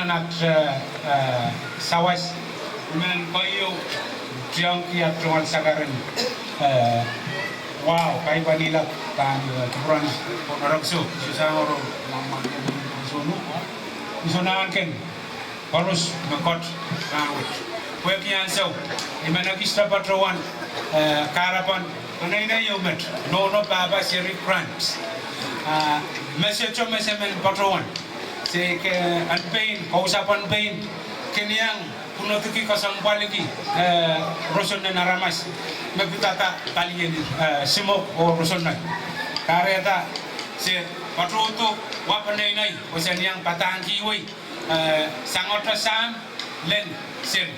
anak sawas men koyo triang kia truan sagaran wow kai vanila kan truan ponarokso susahoro mama sunu isona ken harus ngekot rawit kue kian so imana kista patrowan karapan anaina yomet no baba seri crimes Monsieur Thomas men patrowan se ke anpain kausapan pain keniang puno tuki kasang baliki roson na naramas magutata talien simo o roson na kareta se patroto wapanay nay o sa niyang patangki way sangotra sam len sim